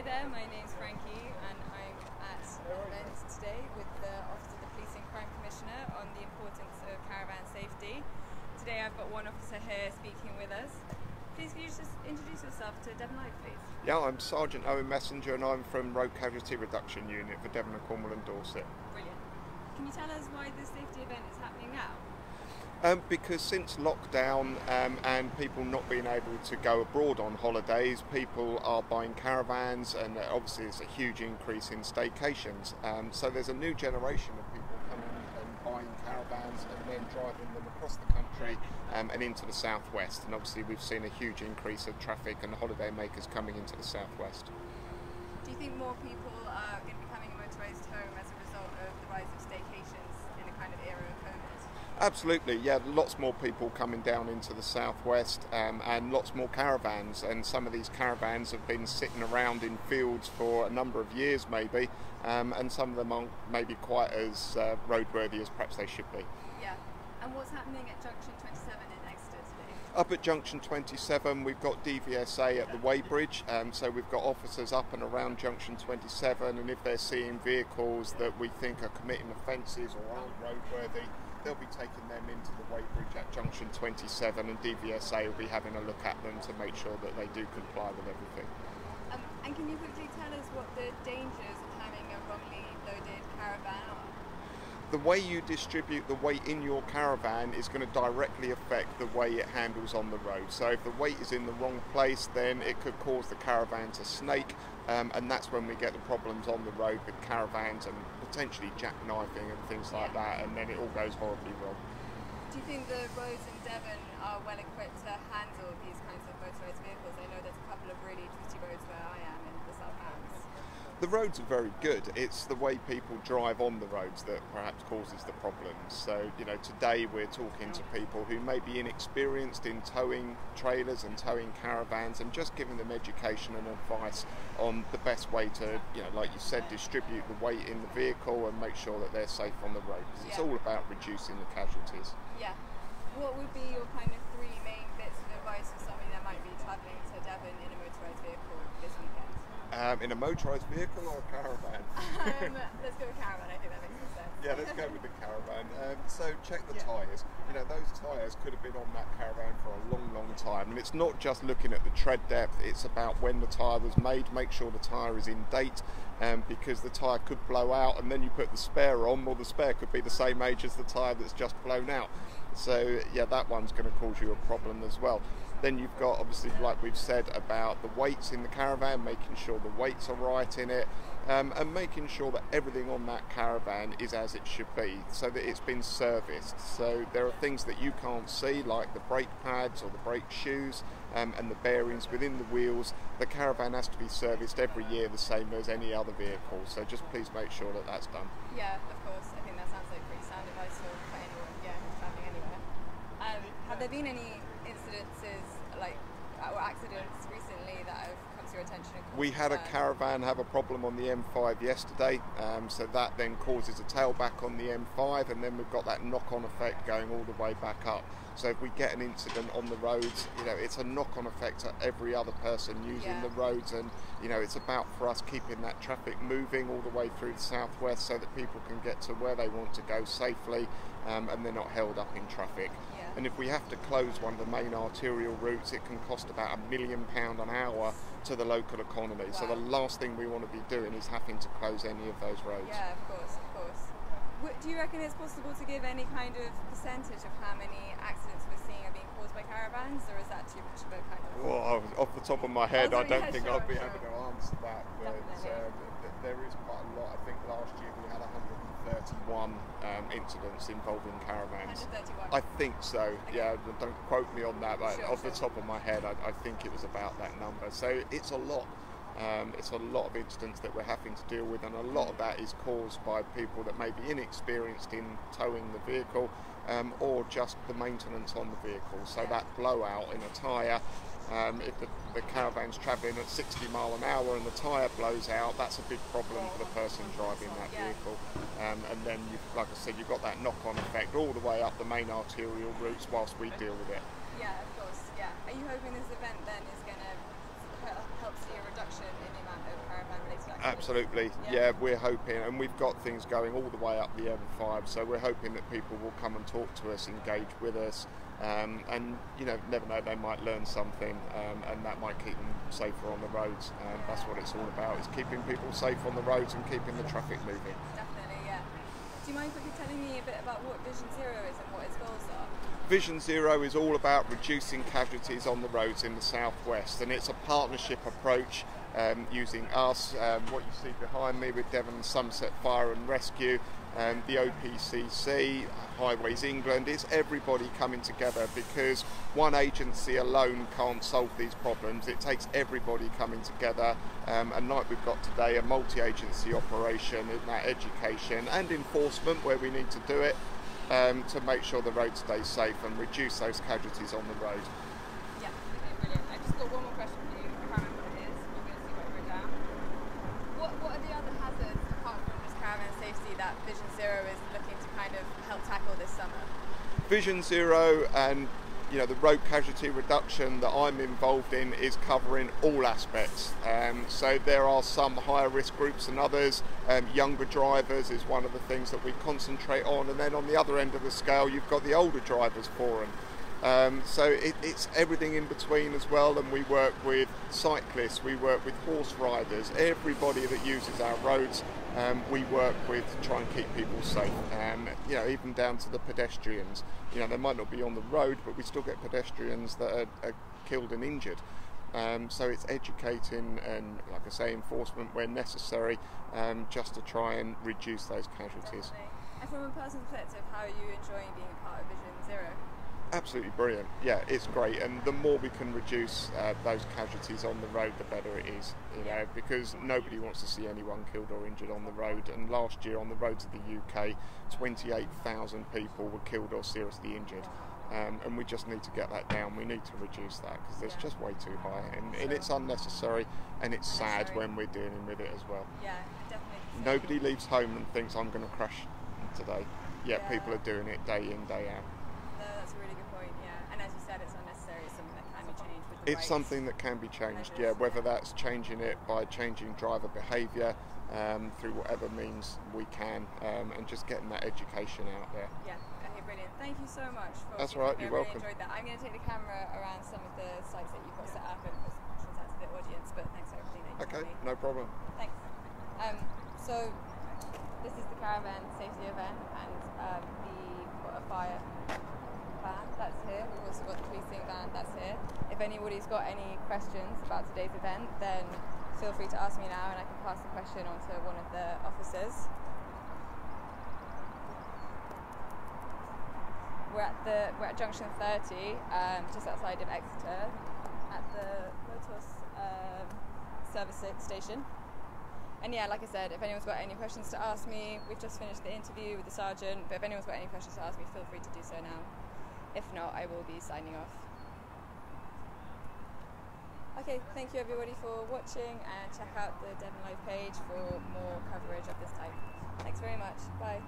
Hi there, my name's Frankie and I'm at an event today with the Office of the Police and Crime Commissioner on the importance of caravan safety. Today I've got one officer here speaking with us. Please could you just introduce yourself to Devon Live, please? Yeah, I'm Sergeant Owen Messenger and I'm from Road Casualty Reduction Unit for Devon and Cornwall and Dorset. Brilliant. Can you tell us why this safety event is happening now? Because since lockdown and people not being able to go abroad on holidays, people are buying caravans, and obviously there's a huge increase in staycations. So there's a new generation of people coming and buying caravans and then driving them across the country and into the southwest. And obviously we've seen a huge increase of traffic and holiday makers coming into the southwest. Do you think more people are going to be coming motorised home as a result of the rise of staycations in the kind of era of COVID? Absolutely, yeah, lots more people coming down into the southwest and lots more caravans, and some of these caravans have been sitting around in fields for a number of years maybe, and some of them aren't maybe quite as roadworthy as perhaps they should be. Yeah, and what's happening at Junction 27 in Exeter today? Up at Junction 27 we've got DVSA at the weighbridge, so we've got officers up and around Junction 27, and if they're seeing vehicles that we think are committing offences or aren't roadworthy, they'll be taking them into the weighbridge at Junction 27, and DVSA will be having a look at them to make sure that they do comply with everything. And can you quickly tell us what the dangers of having a wrongly loaded caravan are? The way you distribute the weight in your caravan is going to directly affect the way it handles on the road. So if the weight is in the wrong place, then it could cause the caravan to snake, and that's when we get the problems on the road with caravans and potentially jackknifing and things like that, and then it all goes horribly wrong. Do you think the roads in Devon are well equipped to handle these kinds of motorised vehicles? I know there's a couple of really twisty roads where I am in the South Hams. The roads are very good. It's the way people drive on the roads that perhaps causes the problems. So, you know, today we're talking to people who may be inexperienced in towing trailers and towing caravans, and just giving them education and advice on the best way to, you know, like you said, distribute the weight in the vehicle and make sure that they're safe on the road. It's all about reducing the casualties. Yeah. What would be your kind of three main bits of advice for somebody that might be travelling to Devon in a motorised vehicle this weekend? In a motorised vehicle or a caravan? Let's go with caravan, I think that makes more sense. Yeah, let's go with the caravan. So check the tyres. You know, those tyres could have been on that caravan for a long, long time. And it's not just looking at the tread depth, it's about when the tyre was made. Make sure the tyre is in date, because the tyre could blow out and then you put the spare on, or the spare could be the same age as the tyre that's just blown out. So yeah, that one's going to cause you a problem as well. Then you've got, obviously, like we've said, about the weights in the caravan, making sure the weights are right in it, and making sure that everything on that caravan is as it should be, so that it's been serviced. So there are things that you can't see, like the brake pads or the brake shoes, and the bearings within the wheels. The caravan has to be serviced every year the same as any other vehicle, so just please make sure that that's done. Yeah, of course. I think that sounds like pretty sound advice for anyone, who's travelling anywhere. Have there been any incidences or accidents recently that have come to your attention? We had a caravan have a problem on the M5 yesterday, so that then causes a tailback on the M5, and then we've got that knock-on effect going all the way back up. So if we get an incident on the roads, you know, it's a knock-on effect to every other person using the roads, and you know, it's about for us keeping that traffic moving all the way through the southwest so that people can get to where they want to go safely, and they're not held up in traffic. And if we have to close one of the main arterial routes, it can cost about £1 million an hour to the local economy. Wow. So the last thing we want to be doing is having to close any of those roads. Yeah, of course, of course. Do you reckon it's possible to give any kind of percentage of how many accidents we're seeing are being caused by caravans, or is that too much of a kind of... Well, off the top of my head, I don't think I'll be able to answer that, but there is quite a lot. I think last year we had 131 incidents involving caravans. 131? I think so, okay. Yeah, don't quote me on that, but off the top of my head, I think it was about that number. So it's a lot. It's a lot of incidents that we're having to deal with, and a lot of that is caused by people that may be inexperienced in towing the vehicle, or just the maintenance on the vehicle. So that blowout in a tyre, if the caravan's travelling at 60 mile an hour and the tyre blows out, that's a big problem for the person driving that vehicle. And then, like I said, you've got that knock-on effect all the way up the main arterial routes whilst we deal with it. Yeah, of course, yeah. Are you hoping this event then is going to help see a reduction in the amount of Absolutely, yeah, we're hoping, and we've got things going all the way up the M5, so we're hoping that people will come and talk to us, engage with us, and you know, never know, they might learn something, and that might keep them safer on the roads. That's what it's all about, is keeping people safe on the roads and keeping the traffic moving. Definitely, yeah. Do you mind quickly telling me a bit about what Vision Zero is and what its goals are? Vision Zero is all about reducing casualties on the roads in the southwest, and it's a partnership approach using us, what you see behind me with Devon Somerset Fire and Rescue, the OPCC, Highways England. It's everybody coming together, because one agency alone can't solve these problems. It takes everybody coming together, and like we've got today, a multi-agency operation in that education and enforcement where we need to do it, to make sure the road stays safe and reduce those casualties on the road. Yeah, okay, brilliant. I've just got one more question for you. I can't remember what it is. I'm going to see what I wrote down. What are the other hazards, apart from just caravan safety, that Vision Zero is looking to kind of help tackle this summer? Vision Zero and the road casualty reduction that I'm involved in is covering all aspects. So there are some higher risk groups than others. Younger drivers is one of the things that we concentrate on, and then on the other end of the scale you've got the older drivers forum. So it's everything in between as well, and we work with cyclists, we work with horse riders, everybody that uses our roads. We work with to try and keep people safe, even down to the pedestrians. They might not be on the road, but we still get pedestrians that are killed and injured. So it's educating and, like I say, enforcement where necessary, just to try and reduce those casualties. Definitely. And from a personal perspective, how are you enjoying being a part of Vision Zero? Absolutely brilliant. Yeah, it's great, and the more we can reduce those casualties on the road, the better it is. Because nobody wants to see anyone killed or injured on the road. And last year on the roads of the UK, 28,000 people were killed or seriously injured. And we just need to get that down. We need to reduce that, because it's just way too high, and it's unnecessary, and it's sad when we're dealing with it as well. Yeah, definitely. Nobody leaves home and thinks, I'm going to crash today. Yet people are doing it day in, day out. No, that's a really good point, yeah. And as you said, it's unnecessary. It's something that can be changed with the It's something that can be changed, whether that's changing it by changing driver behaviour, through whatever means we can, and just getting that education out there. Yeah, okay, brilliant. Thank you so much for That's all right, you're welcome. I really enjoyed that. I'm going to take the camera around some of the sites that you've got set up and put some questions out to the audience, but thanks for everything that you told me. No problem. Thanks. So this is the caravan safety event, and we've got a fire van that's here. We've also got the policing van that's here. If anybody's got any questions about today's event, then feel free to ask me now, and I can pass the question on to one of the officers. We're at junction 30, just outside of Exeter, at the Lotus service station. And yeah, like I said, if anyone's got any questions to ask me, we've just finished the interview with the sergeant, but if anyone's got any questions to ask me, feel free to do so now. If not, I will be signing off. Okay, thank you everybody for watching, and check out the Devon Live page for more coverage of this type. Thanks very much. Bye.